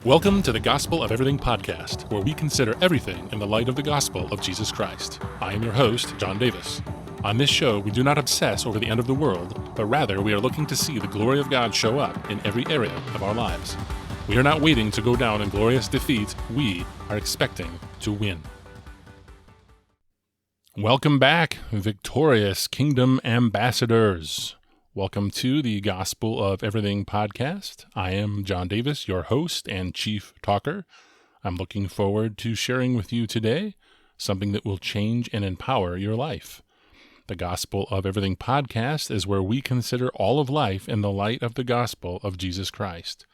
Welcome to the Gospel of Everything podcast, where we consider everything in the light of the gospel of Jesus Christ. I am your host, John Davis. On this show, we do not obsess over the end of the world, but rather we are looking to see the glory of God show up in every area of our lives. We are not waiting to go down in glorious defeat. We are expecting to win. Welcome back, victorious kingdom ambassadors. Welcome to the Gospel of Everything podcast. I am John Davis, your host and chief talker. I'm looking forward to sharing with you today something that will change and empower your life. The Gospel of Everything podcast is where we consider all of life in the light of the gospel of Jesus Christ,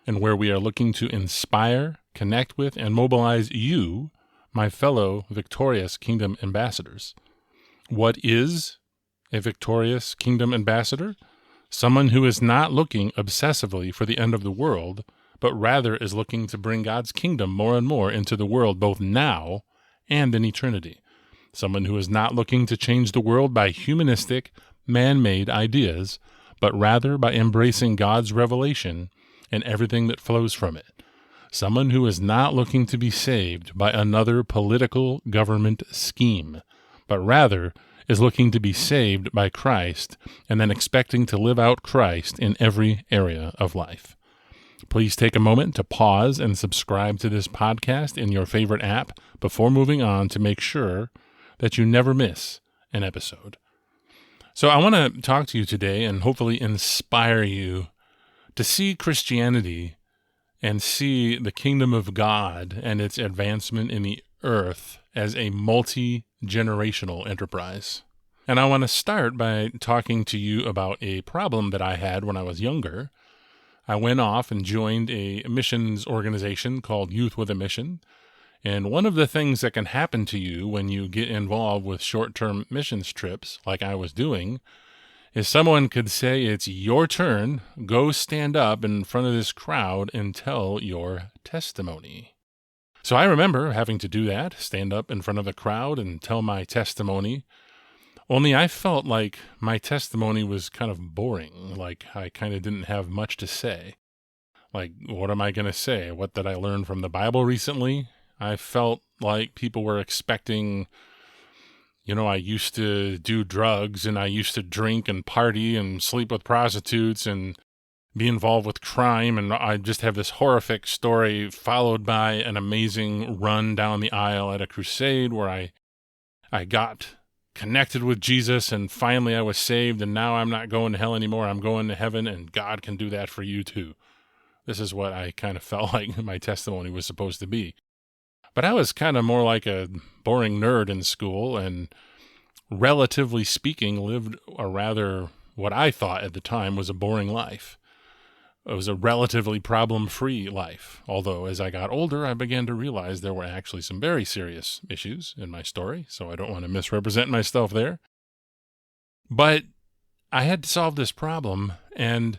and where we are looking to inspire, connect with, and mobilize you, my fellow victorious kingdom ambassadors. What is a victorious kingdom ambassador? Someone who is not looking obsessively for the end of the world, but rather is looking to bring God's kingdom more and more into the world, both now and in eternity. Someone who is not looking to change the world by humanistic, man-made ideas, but rather by embracing God's revelation and everything that flows from it. Someone who is not looking to be saved by another political government scheme, but rather is looking to be saved by Christ and then expecting to live out Christ in every area of life. Please take a moment to pause and subscribe to this podcast in your favorite app before moving on to make sure that you never miss an episode. So I want to talk to you today and hopefully inspire you to see Christianity and see the kingdom of God and its advancement in the earth as a multi-generational enterprise. And I want to start by talking to you about a problem that I had when I was younger. I went off and joined a missions organization called Youth with a Mission. And one of the things that can happen to you when you get involved with short-term missions trips, like I was doing, is someone could say, "It's your turn, go stand up in front of this crowd and tell your testimony." So I remember having to do that, stand up in front of the crowd and tell my testimony, only I felt like my testimony was kind of boring, like I kind of didn't have much to say. Like, what am I going to say? What did I learn from the Bible recently? I felt like people were expecting, I used to do drugs and I used to drink and party and sleep with prostitutes and be involved with crime, and I just have this horrific story followed by an amazing run down the aisle at a crusade where I got connected with Jesus and finally I was saved, and now I'm not going to hell anymore, I'm going to heaven, and God can do that for you too. This is what I kind of felt like my testimony was supposed to be. But I was kind of more like a boring nerd in school, and relatively speaking, lived a rather, what I thought at the time was a boring life. It was a relatively problem-free life, although as I got older, I began to realize there were actually some very serious issues in my story, so I don't want to misrepresent myself there. But I had to solve this problem, and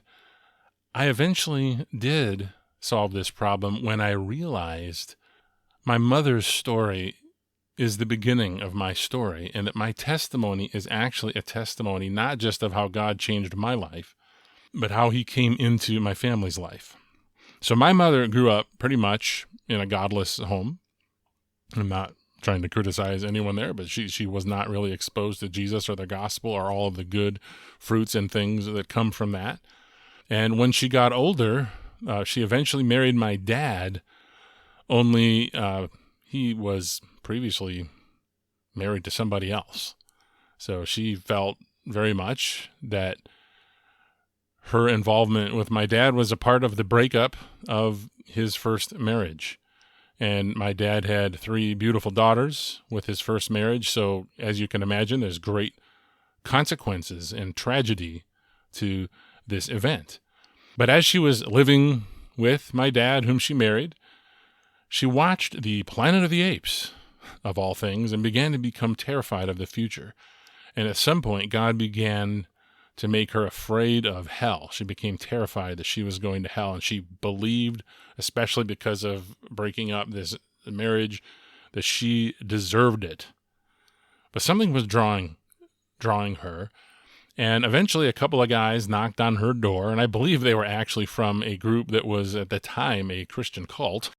I eventually did solve this problem when I realized my mother's story is the beginning of my story, and that my testimony is actually a testimony not just of how God changed my life, but how he came into my family's life. So my mother grew up pretty much in a godless home. I'm not trying to criticize anyone there, but she was not really exposed to Jesus or the gospel or all of the good fruits and things that come from that. And when she got older, she eventually married my dad, only he was previously married to somebody else. So she felt very much that her involvement with my dad was a part of the breakup of his first marriage. And my dad had 3 beautiful daughters with his first marriage. So as you can imagine, there's great consequences and tragedy to this event. But as she was living with my dad, whom she married, she watched the Planet of the Apes, of all things, and began to become terrified of the future. And at some point, God began to make her afraid of hell. She became terrified that she was going to hell, and she believed, especially because of breaking up this marriage, that she deserved it. But something was drawing her, And eventually a couple of guys knocked on her door, and I believe they were actually from a group that was at the time a Christian cult.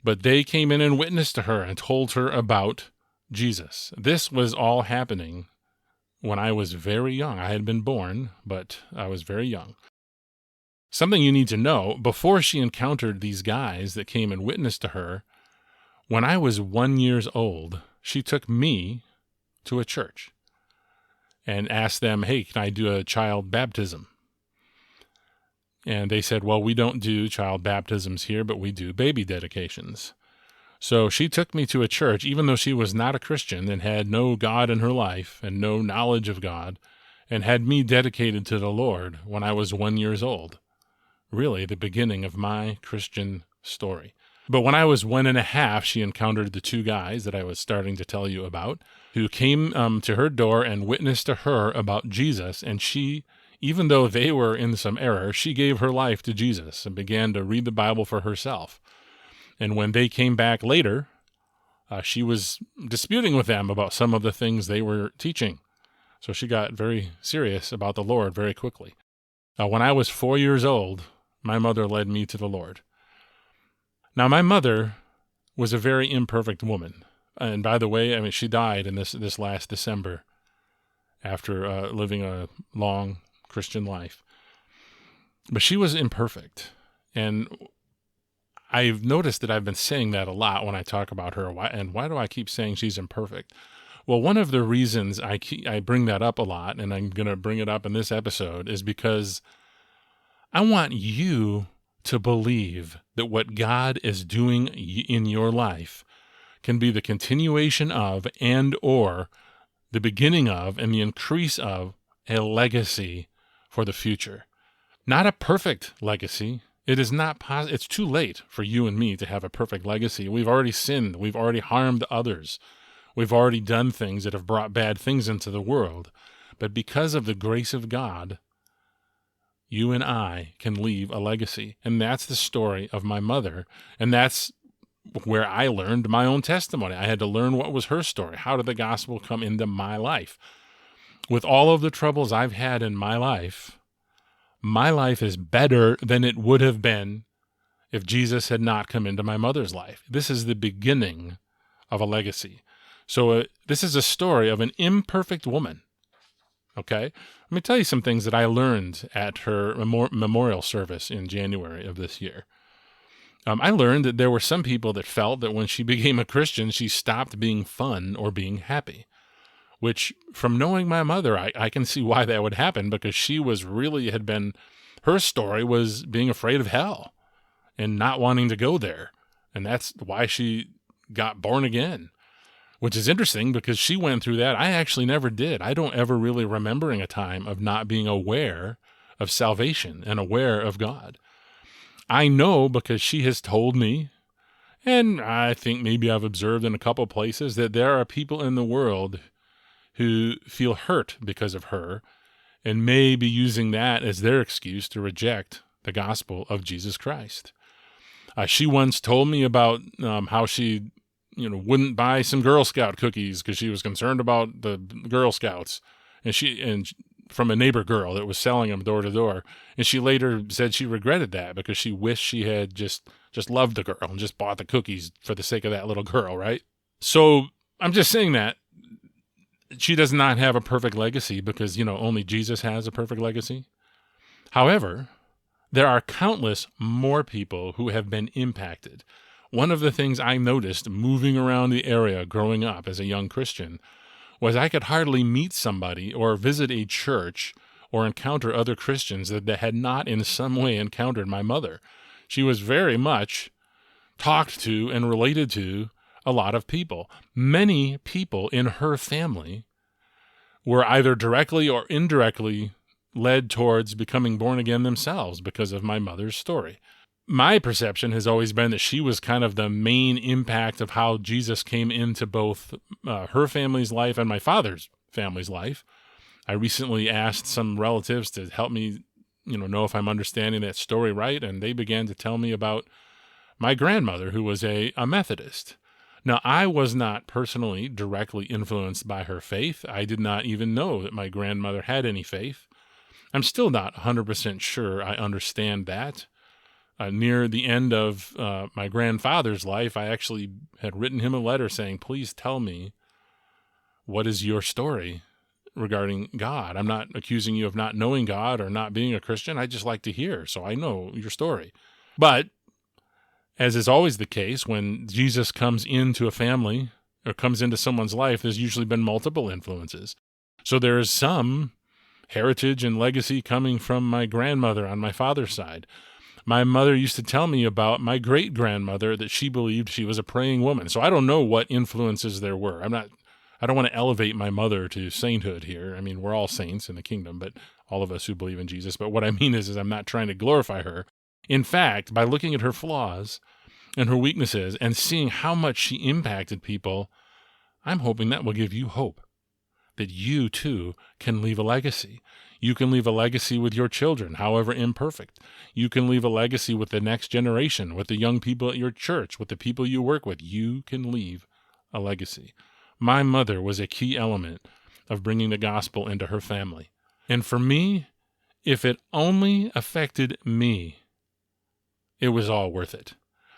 But they came in and witnessed to her and told her about Jesus. This was all happening when I was very young. I had been born, but I was very young. Something you need to know, before she encountered these guys that came and witnessed to her, when I was 1 year old, she took me to a church and asked them, hey, can I do a child baptism? And they said, well, we don't do child baptisms here, but we do baby dedications. So she took me to a church, even though she was not a Christian and had no God in her life and no knowledge of God, and had me dedicated to the Lord when I was 1 year old. Really, the beginning of my Christian story. But when I was 1.5, she encountered the two guys that I was starting to tell you about, who came to her door and witnessed to her about Jesus. And she, even though they were in some error, she gave her life to Jesus and began to read the Bible for herself. And when they came back later, she was disputing with them about some of the things they were teaching. So she got very serious about the Lord very quickly. When I was 4 years old, my mother led me to the Lord. Now, my mother was a very imperfect woman. And by the way, I mean, she died in this last December after living a long Christian life. But she was imperfect. And I've noticed that I've been saying that a lot when I talk about her. Why do I keep saying she's imperfect? Well, one of the reasons I bring that up a lot, and I'm going to bring it up in this episode, is because I want you to believe that what God is doing in your life can be the continuation of and or the beginning of and the increase of a legacy for the future. Not a perfect legacy. It is not it's too late for you and me to have a perfect legacy. We've already sinned. We've already harmed others. We've already done things that have brought bad things into the world. But because of the grace of God, you and I can leave a legacy. And that's the story of my mother. And that's where I learned my own testimony. I had to learn what was her story. How did the gospel come into my life? With all of the troubles I've had in my life is better than it would have been if Jesus had not come into my mother's life. This is the beginning of a legacy. So this is a story of an imperfect woman. Okay? Let me tell you some things that I learned at her memorial service in January of this year. I learned that there were some people that felt that when she became a Christian, she stopped being fun or being happy, which from knowing my mother, I can see why that would happen, because she was really her story was being afraid of hell and not wanting to go there. And that's why she got born again. Which is interesting because she went through that. I actually never did. I don't ever really remembering a time of not being aware of salvation and aware of God. I know because she has told me, and I think maybe I've observed in a couple places, that there are people in the world who feel hurt because of her and may be using that as their excuse to reject the gospel of Jesus Christ. She once told me about how she wouldn't buy some Girl Scout cookies because she was concerned about the Girl Scouts, and from a neighbor girl that was selling them door to door. And she later said she regretted that because she wished she had just loved the girl and just bought the cookies for the sake of that little girl, right? So I'm just saying that she does not have a perfect legacy because, only Jesus has a perfect legacy. However, there are countless more people who have been impacted. One of the things I noticed moving around the area growing up as a young Christian was I could hardly meet somebody or visit a church or encounter other Christians that had not in some way encountered my mother. She was very much talked to and related to a lot of people. Many people in her family were either directly or indirectly led towards becoming born again themselves because of my mother's story. My perception has always been that she was kind of the main impact of how Jesus came into both her family's life and my father's family's life. I recently asked some relatives to help me, know if I'm understanding that story right, and they began to tell me about my grandmother, who was a Methodist. Now, I was not personally directly influenced by her faith. I did not even know that my grandmother had any faith. I'm still not 100% sure I understand that. Near the end of my grandfather's life, I actually had written him a letter saying, please tell me, what is your story regarding God? I'm not accusing you of not knowing God or not being a Christian. I just like to hear, so I know your story. But as is always the case, when Jesus comes into a family or comes into someone's life, there's usually been multiple influences. So there is some heritage and legacy coming from my grandmother on my father's side. My mother used to tell me about my great-grandmother that she believed she was a praying woman. So I don't know what influences there were. I don't want to elevate my mother to sainthood here. I mean, we're all saints in the kingdom, but all of us who believe in Jesus. But what I mean is I'm not trying to glorify her. In fact, by looking at her flaws and her weaknesses and seeing how much she impacted people, I'm hoping that will give you hope that you too can leave a legacy. You can leave a legacy with your children, however imperfect. You can leave a legacy with the next generation, with the young people at your church, with the people you work with. You can leave a legacy. My mother was a key element of bringing the gospel into her family. And for me, if it only affected me, it was all worth it.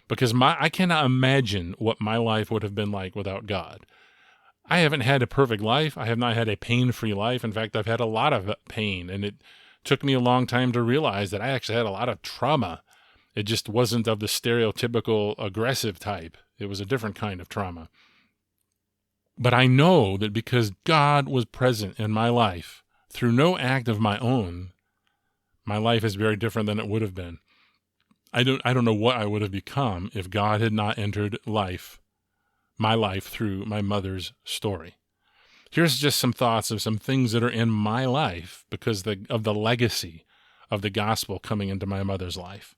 Because I cannot imagine what my life would have been like without God. I haven't had a perfect life. I have not had a pain-free life. In fact, I've had a lot of pain, and it took me a long time to realize that I actually had a lot of trauma. It just wasn't of the stereotypical aggressive type. It was a different kind of trauma. But I know that because God was present in my life through no act of my own, my life is very different than it would have been. I don't know what I would have become if God had not entered my life through my mother's story. Here's just some thoughts of some things that are in my life because of the legacy of the gospel coming into my mother's life.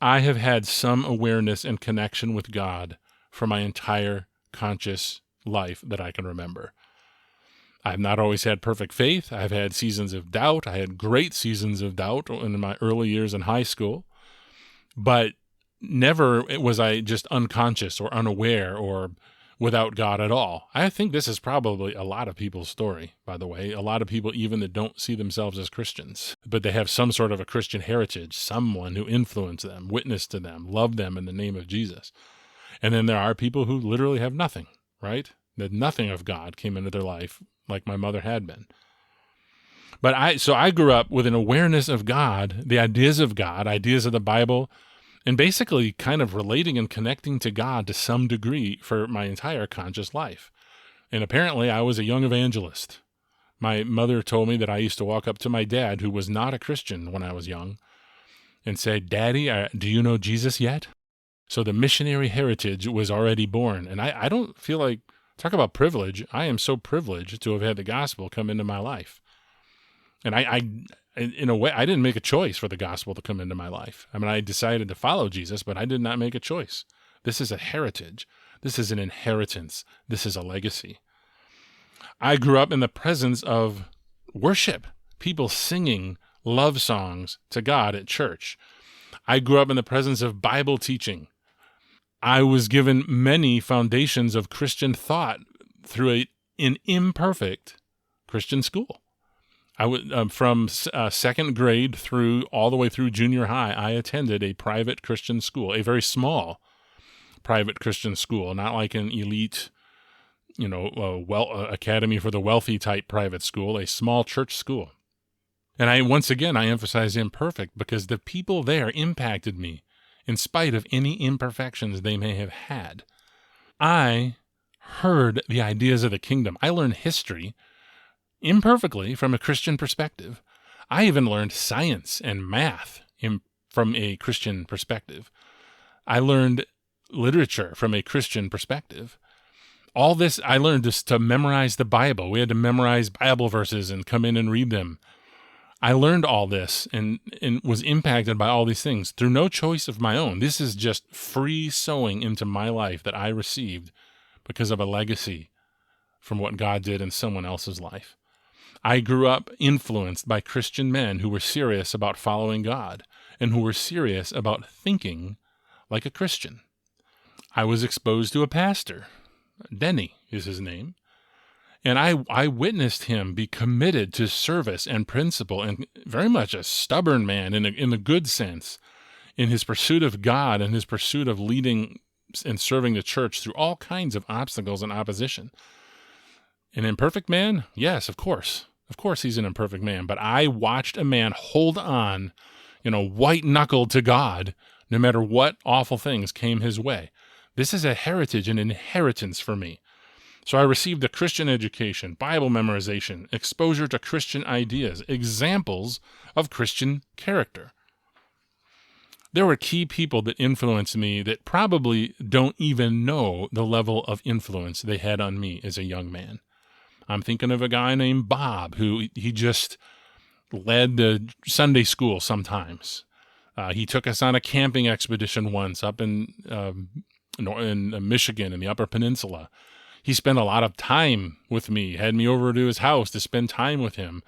I have had some awareness and connection with God for my entire conscious life that I can remember. I've not always had perfect faith. I've had seasons of doubt. I had great seasons of doubt in my early years in high school. But never was I just unconscious or unaware or without God at all. I think this is probably a lot of people's story, by the way. A lot of people even that don't see themselves as Christians, but they have some sort of a Christian heritage, someone who influenced them, witnessed to them, loved them in the name of Jesus. And then there are people who literally have nothing, right? That nothing of God came into their life like my mother had been. But I grew up with an awareness of God, the ideas of God, ideas of the Bible, and basically kind of relating and connecting to God to some degree for my entire conscious life. And apparently I was a young evangelist. My mother told me that I used to walk up to my dad, who was not a Christian when I was young, and say, "Daddy, do you know Jesus yet?" So the missionary heritage was already born. And I don't feel like, talk about privilege, I am so privileged to have had the gospel come into my life. And I in a way, I didn't make a choice for the gospel to come into my life. I mean, I decided to follow Jesus, but I did not make a choice. This is a heritage. This is an inheritance. This is a legacy. I grew up in the presence of worship, people singing love songs to God at church. I grew up in the presence of Bible teaching. I was given many foundations of Christian thought through an imperfect Christian school. I would from second grade through all the way through junior high, I attended a private Christian school, a very small private Christian school, not like an elite, academy for the wealthy type private school, a small church school. And I emphasize imperfect because the people there impacted me in spite of any imperfections they may have had. I heard the ideas of the kingdom. I learned history imperfectly from a Christian perspective. I even learned science and math from a Christian perspective. I learned literature from a Christian perspective. All this, I learned just to memorize the Bible. We had to memorize Bible verses and come in and read them. I learned all this and was impacted by all these things through no choice of my own. This is just free sowing into my life that I received because of a legacy from what God did in someone else's life. I grew up influenced by Christian men who were serious about following God and who were serious about thinking like a Christian. I was exposed to a pastor. Denny is his name. And I witnessed him be committed to service and principle, and very much a stubborn man in the good sense, in his pursuit of God and his pursuit of leading and serving the church through all kinds of obstacles and opposition. An imperfect man? Yes, of course. Of course he's an imperfect man. But I watched a man hold on, white-knuckled to God, no matter what awful things came his way. This is a heritage, an inheritance for me. So I received a Christian education, Bible memorization, exposure to Christian ideas, examples of Christian character. There were key people that influenced me that probably don't even know the level of influence they had on me as a young man. I'm thinking of a guy named Bob, who he just led the Sunday school sometimes. He took us on a camping expedition once up in Michigan, in the Upper Peninsula. He spent a lot of time with me, had me over to his house to spend time with him.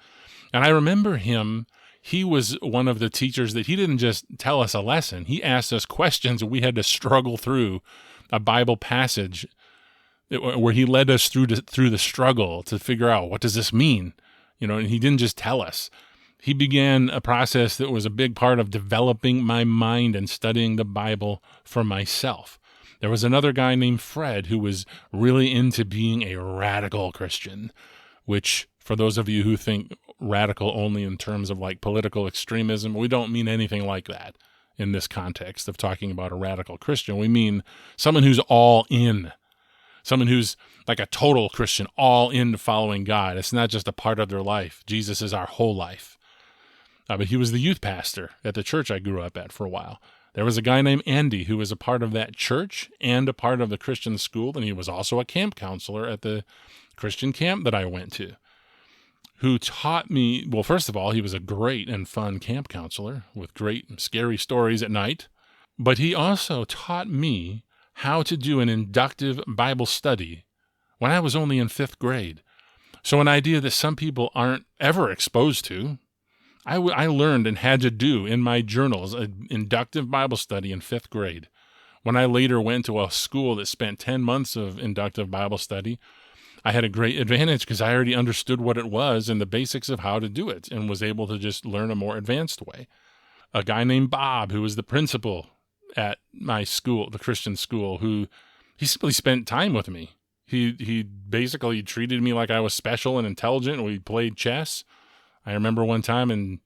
And I remember him, he was one of the teachers that he didn't just tell us a lesson. He asked us questions and we had to struggle through a Bible passage where he led us through the struggle to figure out, what does this mean? And he didn't just tell us. He began a process that was a big part of developing my mind and studying the Bible for myself. There was another guy named Fred who was really into being a radical Christian, which, for those of you who think radical only in terms of like political extremism, we don't mean anything like that in this context of talking about a radical Christian. We mean someone who's all in, someone who's like a total Christian, all into following God. It's not just a part of their life. Jesus is our whole life. But he was the youth pastor at the church I grew up at for a while. There was a guy named Andy who was a part of that church and a part of the Christian school, and he was also a camp counselor at the Christian camp that I went to, who taught me, well, first of all, he was a great and fun camp counselor with great and scary stories at night, but he also taught me how to do an inductive Bible study when I was only in 5th grade. So an idea that some people aren't ever exposed to. I learned and had to do in my journals an inductive Bible study in 5th grade. When I later went to a school that spent 10 months of inductive Bible study, I had a great advantage because I already understood what it was and the basics of how to do it and was able to just learn a more advanced way. A guy named Bob, who was the principal at my school, the Christian school, he simply spent time with me. He basically treated me like I was special and intelligent. We played chess. I remember one time in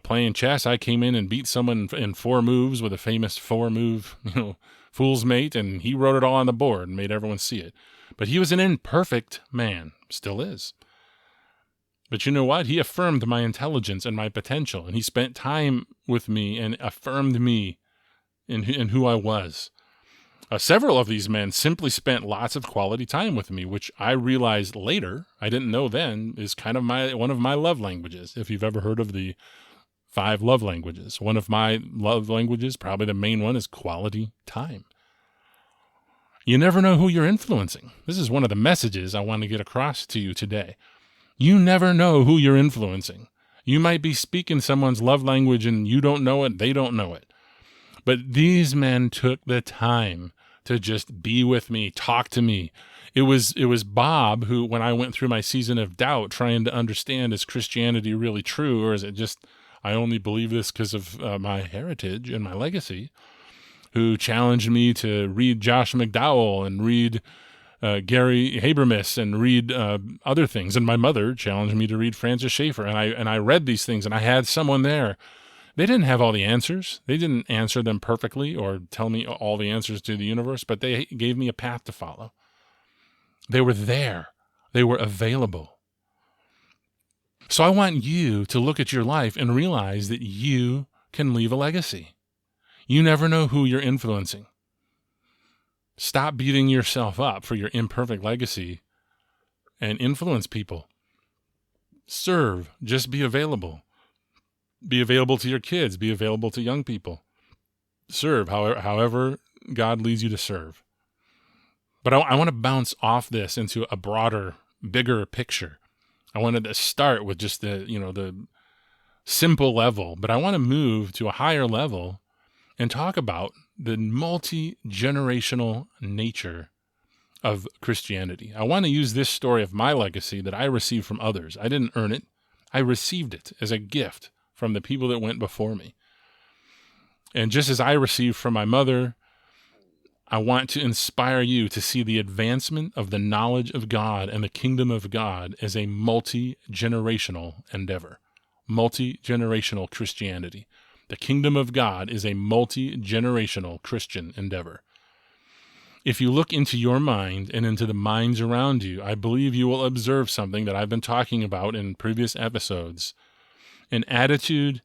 playing chess, I came in and beat someone in 4 moves with a famous 4-move, fool's mate, and he wrote it all on the board and made everyone see it. But he was an imperfect man, still is. But you know what? He affirmed my intelligence and my potential, and he spent time with me and affirmed me in who I was. Several of these men simply spent lots of quality time with me, which I realized later, I didn't know then, is kind of one of my love languages. If you've ever heard of the 5 love languages, one of my love languages, probably the main one, is quality time. You never know who you're influencing. This is one of the messages I want to get across to you today. You never know who you're influencing. You might be speaking someone's love language and you don't know it, they don't know it. But these men took the time to just be with me, talk to me. It was Bob who, when I went through my season of doubt, trying to understand, is Christianity really true, or is it just, I only believe this because of my heritage and my legacy, who challenged me to read Josh McDowell and read Gary Habermas and read other things. And my mother challenged me to read Francis Schaeffer. And I read these things, and I had someone there. They didn't have all the answers. They didn't answer them perfectly or tell me all the answers to the universe, but they gave me a path to follow. They were there. They were available. So I want you to look at your life and realize that you can leave a legacy. You never know who you're influencing. Stop beating yourself up for your imperfect legacy and influence people. Serve. Just be available. Be available to your kids. Be available to young people. Serve however God leads you to serve. But I want to bounce off this into a broader, bigger picture. I wanted to start with just the simple level, but I want to move to a higher level and talk about the multi-generational nature of Christianity. I want to use this story of my legacy that I received from others. I didn't earn it. I received it as a gift from the people that went before me. And just as I received from my mother, I want to inspire you to see the advancement of the knowledge of God and the kingdom of God as a multi-generational endeavor. Multi-generational Christianity. The kingdom of God is a multi-generational Christian endeavor. If you look into your mind and into the minds around you, I believe you will observe something that I've been talking about in previous episodes. An attitude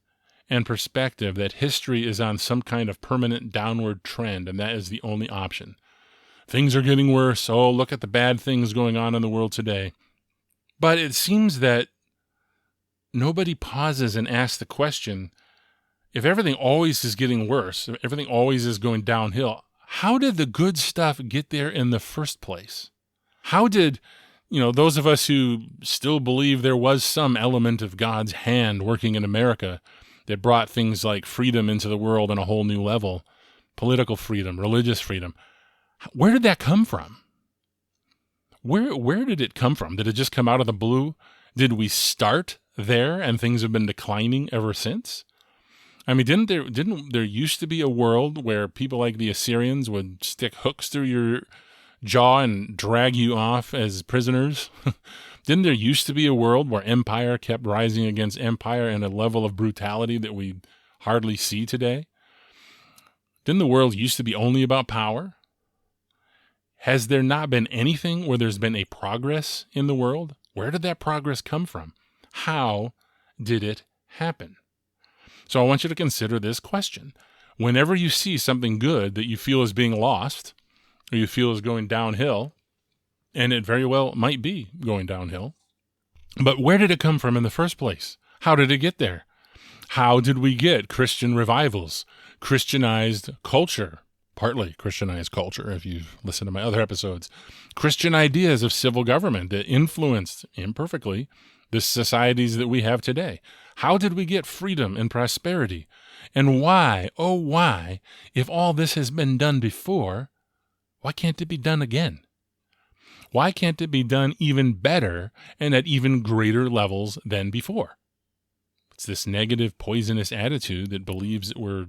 and perspective that history is on some kind of permanent downward trend, and that is the only option. Things are getting worse. Oh, look at the bad things going on in the world today. But it seems that nobody pauses and asks the question, if everything always is getting worse, if everything always is going downhill, how did the good stuff get there in the first place? How did, those of us who still believe there was some element of God's hand working in America that brought things like freedom into the world on a whole new level, political freedom, religious freedom, where did that come from? Where did it come from? Did it just come out of the blue? Did we start there and things have been declining ever since? I mean, didn't there used to be a world where people like the Assyrians would stick hooks through your jaw and drag you off as prisoners? Didn't there used to be a world where empire kept rising against empire in a level of brutality that we hardly see today? Didn't the world used to be only about power? Has there not been anything where there's been a progress in the world? Where did that progress come from? How did it happen? So I want you to consider this question. Whenever you see something good that you feel is being lost, or you feel is going downhill, and it very well might be going downhill, but where did it come from in the first place? How did it get there? How did we get Christian revivals, Christianized culture, partly Christianized culture, if you've listened to my other episodes, Christian ideas of civil government that influenced, imperfectly, the societies that we have today? How did we get freedom and prosperity? And why, oh why, if all this has been done before, why can't it be done again? Why can't it be done even better and at even greater levels than before? It's this negative, poisonous attitude that believes that we're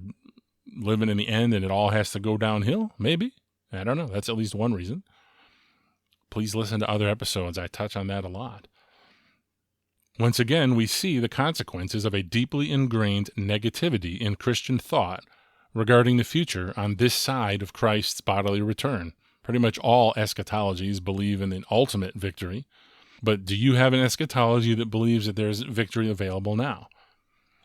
living in the end and it all has to go downhill, maybe. I don't know. That's at least one reason. Please listen to other episodes. I touch on that a lot. Once again, we see the consequences of a deeply ingrained negativity in Christian thought regarding the future on this side of Christ's bodily return. Pretty much all eschatologies believe in an ultimate victory, but do you have an eschatology that believes that there's victory available now?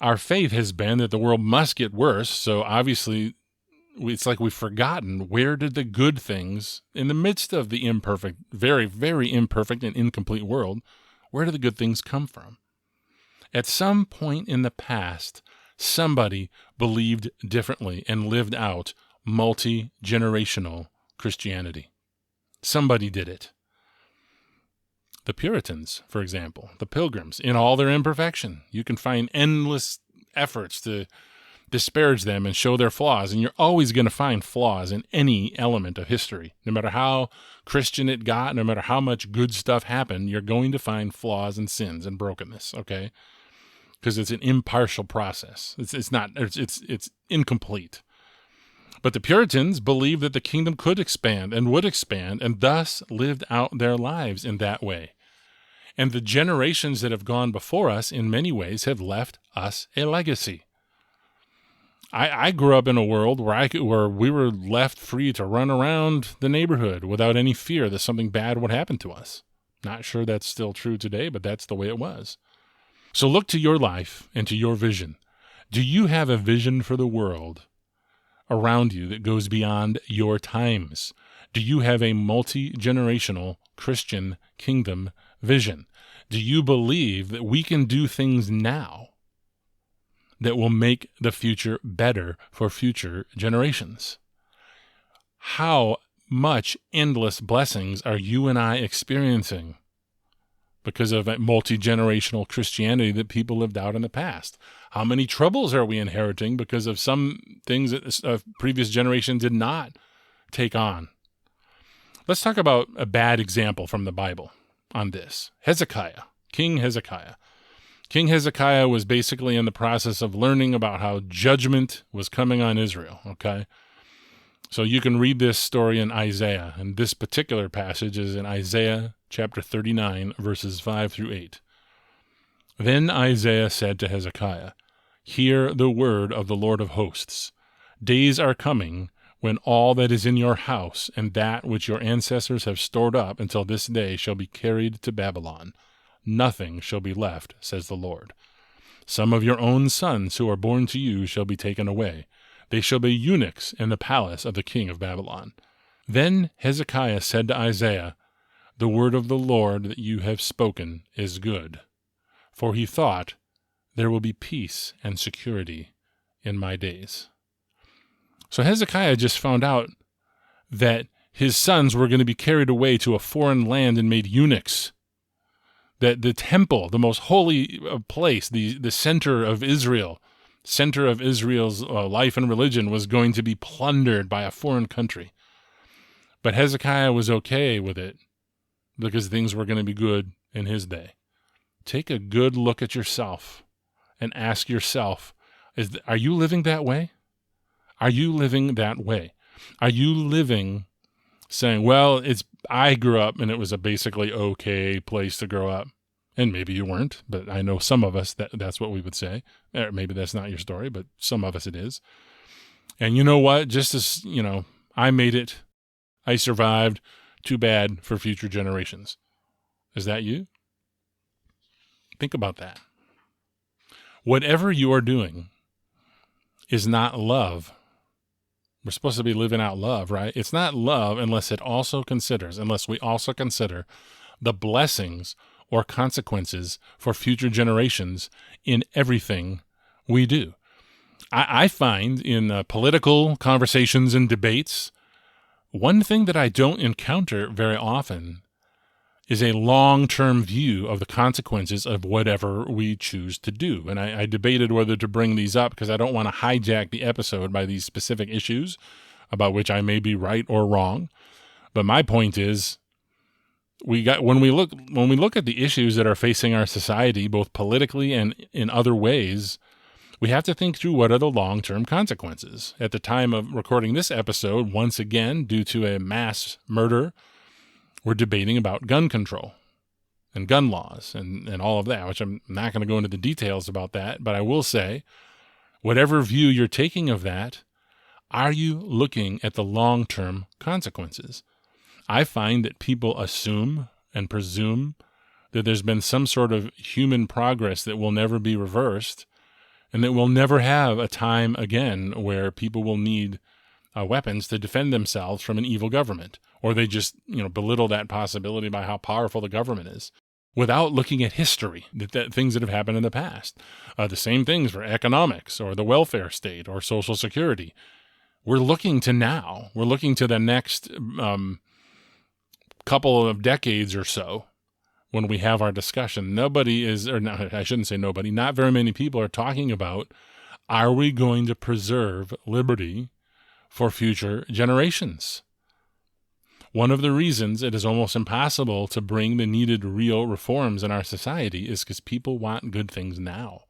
Our faith has been that the world must get worse, so obviously it's like we've forgotten where did the good things, in the midst of the imperfect, very, very imperfect and incomplete world, where do the good things come from? At some point in the past, somebody believed differently and lived out multi-generational Christianity. Somebody did it. The Puritans, for example, the Pilgrims, in all their imperfection. You can find endless efforts to disparage them and show their flaws, and you're always going to find flaws in any element of history. No matter how Christian it got, no matter how much good stuff happened, you're going to find flaws and sins and brokenness, okay? Because it's an impartial process. It's incomplete. But the Puritans believed that the kingdom could expand and would expand, and thus lived out their lives in that way. And the generations that have gone before us, in many ways, have left us a legacy. I grew up in a world where we were left free to run around the neighborhood without any fear that something bad would happen to us. Not sure that's still true today, but that's the way it was. So look to your life and to your vision. Do you have a vision for the world around you that goes beyond your times? Do you have a multi-generational Christian kingdom vision? Do you believe that we can do things now that will make the future better for future generations? How much endless blessings are you and I experiencing? because of a multi-generational Christianity that people lived out in the past? How many troubles are we inheriting because of some things that a previous generation did not take on? Let's talk about a bad example from the Bible on this. Hezekiah, King Hezekiah. King Hezekiah was basically in the process of learning about how judgment was coming on Israel, okay? So you can read this story in Isaiah, and this particular passage is in Isaiah chapter 39, verses 5 through 8. Then Isaiah said to Hezekiah, "Hear the word of the Lord of hosts. Days are coming when all that is in your house and that which your ancestors have stored up until this day shall be carried to Babylon. Nothing shall be left, says the Lord. Some of your own sons who are born to you shall be taken away. They shall be eunuchs in the palace of the king of Babylon." Then Hezekiah said to Isaiah, "The word of the Lord that you have spoken is good." For he thought, "There will be peace and security in my days." So Hezekiah just found out that his sons were going to be carried away to a foreign land and made eunuchs. That the temple, the most holy place, the center of Israel's life and religion, was going to be plundered by a foreign country. But Hezekiah was okay with it because things were going to be good in his day. Take a good look at yourself and ask yourself, are you living that way? Are you living that way? Are you living saying, well, I grew up and it was a basically okay place to grow up? And maybe you weren't, but I know some of us that's what we would say. Or maybe that's not your story, but some of us it is. And you know what? Just as, I made it, I survived, too bad for future generations. Is that you? Think about that. Whatever you are doing is not love. We're supposed to be living out love, right? It's not love unless we also consider the blessings or consequences for future generations in everything we do. I find in political conversations and debates, one thing that I don't encounter very often is a long-term view of the consequences of whatever we choose to do. And I debated whether to bring these up because I don't want to hijack the episode by these specific issues about which I may be right or wrong. But my point is, when we look at the issues that are facing our society, both politically and in other ways, we have to think through what are the long-term consequences. At the time of recording this episode, once again, due to a mass murder, we're debating about gun control and gun laws and all of that, which I'm not going to go into the details about that, but I will say, whatever view you're taking of that, are you looking at the long-term consequences? I find that people assume and presume that there's been some sort of human progress that will never be reversed, and that we'll never have a time again where people will need weapons to defend themselves from an evil government, or they just belittle that possibility by how powerful the government is, without looking at history, that things that have happened in the past. The same things for economics, or the welfare state, or Social Security. We're looking to now. We're looking to the next couple of decades or so when we have our discussion. Not very many people are talking about, are we going to preserve liberty for future generations? One of the reasons it is almost impossible to bring the needed real reforms in our society is because people want good things now,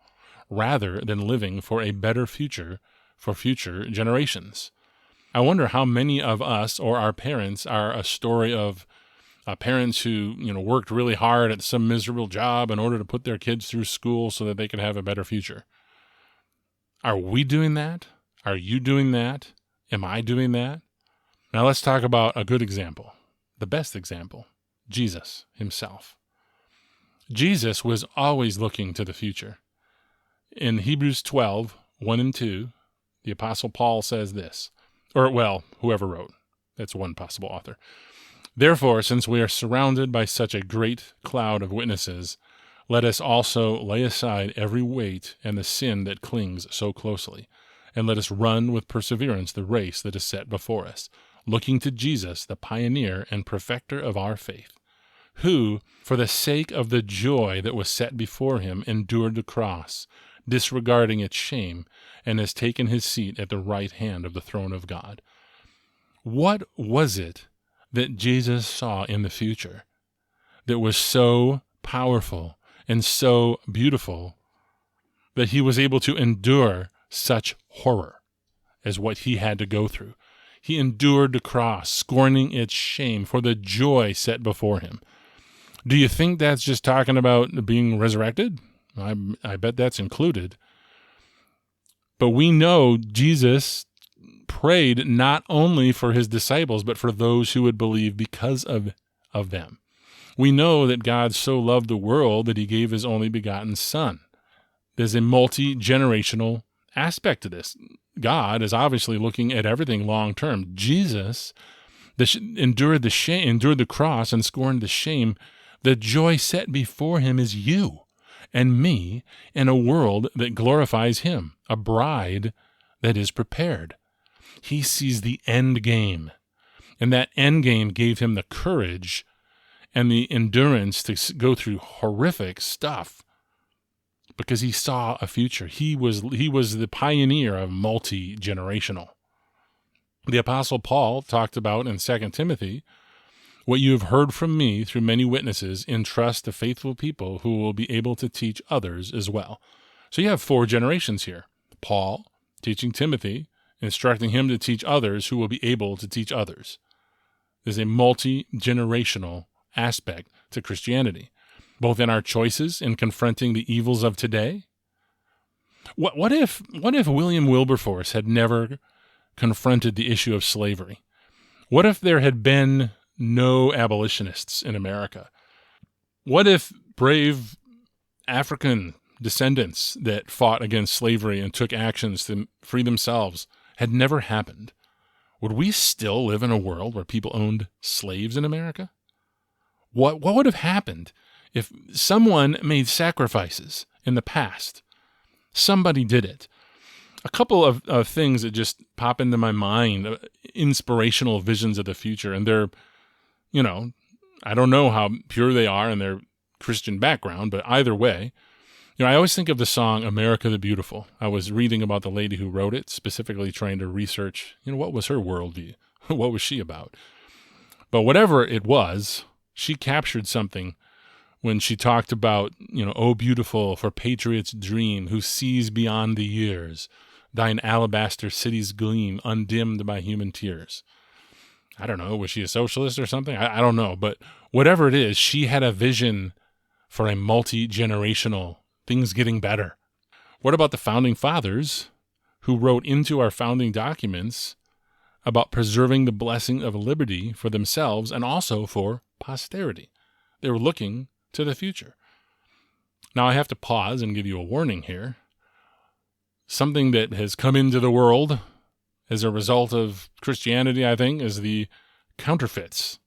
rather than living for a better future for future generations. I wonder how many of us or our parents are a story of parents who worked really hard at some miserable job in order to put their kids through school so that they could have a better future. Are we doing that? Are you doing that? Am I doing that? Now let's talk about a good example, the best example, Jesus himself. Jesus was always looking to the future. In Hebrews 12, 1 and 2, the Apostle Paul says this, whoever wrote, that's one possible author. "Therefore, since we are surrounded by such a great cloud of witnesses, let us also lay aside every weight and the sin that clings so closely, and let us run with perseverance the race that is set before us, looking to Jesus, the pioneer and perfecter of our faith, who, for the sake of the joy that was set before him, endured the cross, disregarding its shame, and has taken his seat at the right hand of the throne of God. What was it that Jesus saw in the future that was so powerful and so beautiful that he was able to endure such horror as what he had to go through? He endured the cross, scorning its shame for the joy set before him. Do you think that's just talking about being resurrected? I bet that's included. But we know Jesus prayed not only for his disciples, but for those who would believe because of them. We know that God so loved the world that he gave his only begotten Son. There's a multi-generational aspect to this. God is obviously looking at everything long term. Jesus endured the cross and scorned the shame. The joy set before him is you and me in a world that glorifies him, a bride that is prepared. He sees the end game, and that end game gave him the courage and the endurance to go through horrific stuff because he saw a future. He was the pioneer of multi-generational. The Apostle Paul talked about in 2 Timothy, "What you have heard from me through many witnesses, entrust to faithful people who will be able to teach others as well." So you have 4 generations here. Paul teaching Timothy, instructing him to teach others who will be able to teach others. There's a multi-generational aspect to Christianity, both in our choices in confronting the evils of today. What if William Wilberforce had never confronted the issue of slavery? What if there had been no abolitionists in America? What if brave African descendants that fought against slavery and took actions to free themselves had never happened? Would we still live in a world where people owned slaves in America? What would have happened if someone made sacrifices in the past? Somebody did it. A couple of things that just pop into my mind, inspirational visions of the future, and they're, I don't know how pure they are in their Christian background, but either way, I always think of the song America the Beautiful. I was reading about the lady who wrote it, specifically trying to research, what was her worldview? What was she about? But whatever it was, she captured something when she talked about, "Oh, beautiful, for patriots dream, who sees beyond the years, thine alabaster city's gleam, undimmed by human tears." I don't know, was she a socialist or something? I don't know, but whatever it is, she had a vision for a multi-generational things getting better. What about the founding fathers who wrote into our founding documents about preserving the blessing of liberty for themselves and also for posterity? They were looking to the future. Now I have to pause and give you a warning here. Something that has come into the world as a result of Christianity, I think, is the counterfeits.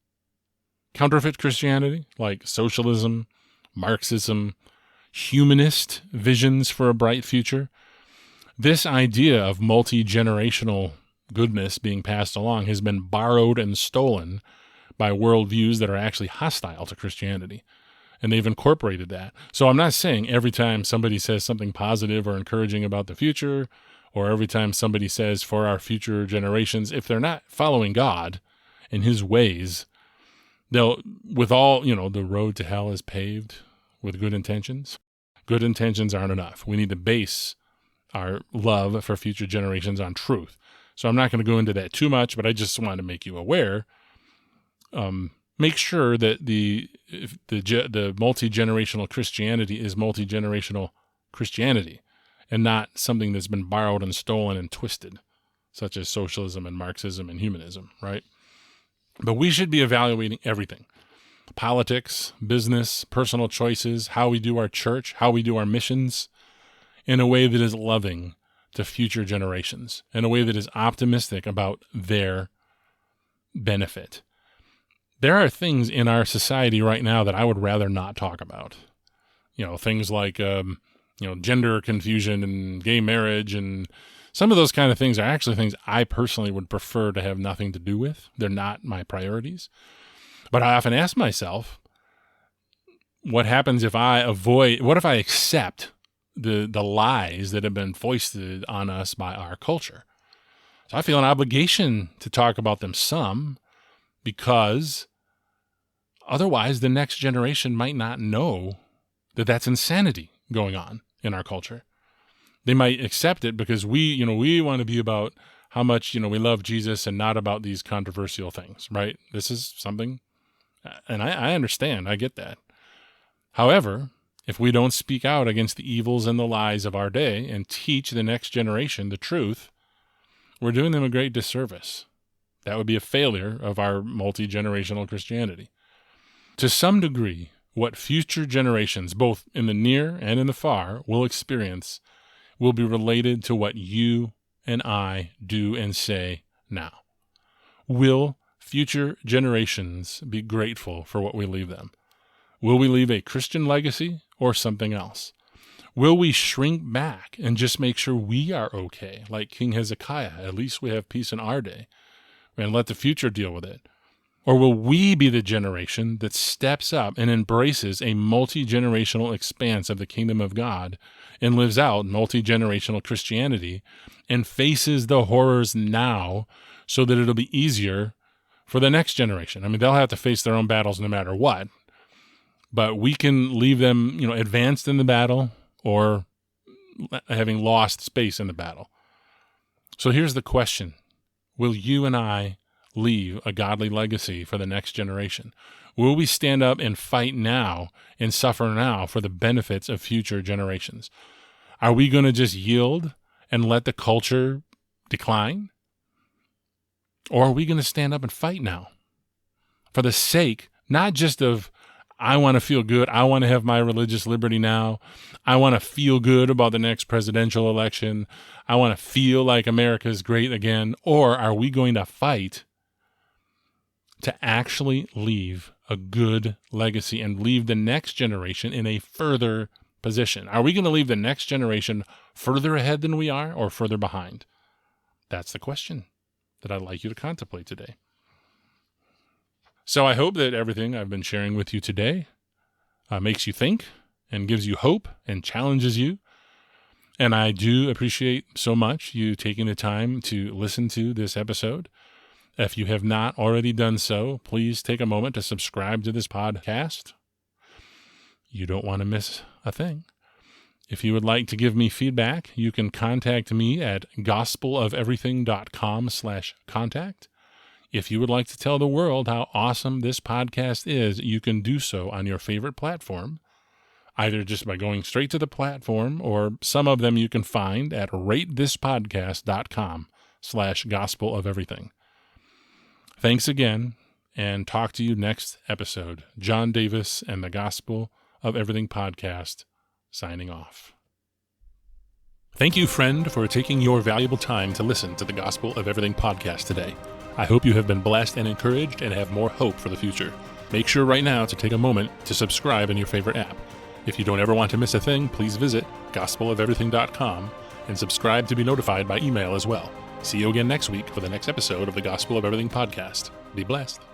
Counterfeit Christianity, like socialism, Marxism, humanist visions for a bright future. This idea of multi-generational goodness being passed along has been borrowed and stolen by worldviews that are actually hostile to Christianity. And they've incorporated that. So I'm not saying every time somebody says something positive or encouraging about the future, or every time somebody says for our future generations, if they're not following God and his ways, they'll, with all, the road to hell is paved with good intentions. Good intentions aren't enough. We need to base our love for future generations on truth. So I'm not going to go into that too much, but I just want to make you aware. Make sure that the multi-generational Christianity is multi-generational Christianity and not something that's been borrowed and stolen and twisted, such as socialism and Marxism and humanism, right? But we should be evaluating everything. Politics, business, personal choices, how we do our church, how we do our missions, in a way that is loving to future generations, in a way that is optimistic about their benefit. There are things in our society right now that I would rather not talk about. Things like, gender confusion and gay marriage, and some of those kind of things are actually things I personally would prefer to have nothing to do with. They're not my priorities. But I often ask myself, what happens if I accept the lies that have been foisted on us by our culture? So I feel an obligation to talk about them some, because otherwise the next generation might not know that that's insanity going on in our culture. They might accept it because we want to be about how much, we love Jesus and not about these controversial things, right? This is something, and I understand, I get that. However, if we don't speak out against the evils and the lies of our day and teach the next generation the truth, we're doing them a great disservice. That would be a failure of our multi-generational Christianity. To some degree, what future generations, both in the near and in the far, will experience will be related to what you and I do and say now. Will future generations be grateful for what we leave them? Will we leave a Christian legacy or something else? Will we shrink back and just make sure we are okay, like King Hezekiah? At least we have peace in our day, and let the future deal with it. Or will we be the generation that steps up and embraces a multi-generational expanse of the kingdom of God and lives out multi-generational Christianity and faces the horrors now so that it'll be easier for the next generation? I mean, they'll have to face their own battles no matter what, but we can leave them, advanced in the battle or having lost space in the battle. So here's the question. Will you and I leave a godly legacy for the next generation? Will we stand up and fight now and suffer now for the benefits of future generations? Are we going to just yield and let the culture decline? Or are we going to stand up and fight now for the sake, not just of, I want to feel good, I want to have my religious liberty now, I want to feel good about the next presidential election, I want to feel like America is great again? Or are we going to fight to actually leave a good legacy and leave the next generation in a further position? Are we going to leave the next generation further ahead than we are or further behind? That's the question that I'd like you to contemplate today. So I hope that everything I've been sharing with you today makes you think and gives you hope and challenges you. And I do appreciate so much you taking the time to listen to this episode. If you have not already done so, please take a moment to subscribe to this podcast. You don't want to miss a thing. If you would like to give me feedback, you can contact me at gospelofeverything.com/contact. If you would like to tell the world how awesome this podcast is, you can do so on your favorite platform, either just by going straight to the platform, or some of them you can find at ratethispodcast.com/gospelofeverything. Thanks again, and talk to you next episode. John Davis and the Gospel of Everything podcast, signing off. Thank you, friend, for taking your valuable time to listen to the Gospel of Everything podcast today. I hope you have been blessed and encouraged and have more hope for the future. Make sure right now to take a moment to subscribe in your favorite app. If you don't ever want to miss a thing, please visit gospelofeverything.com and subscribe to be notified by email as well. See you again next week for the next episode of the Gospel of Everything podcast. Be blessed.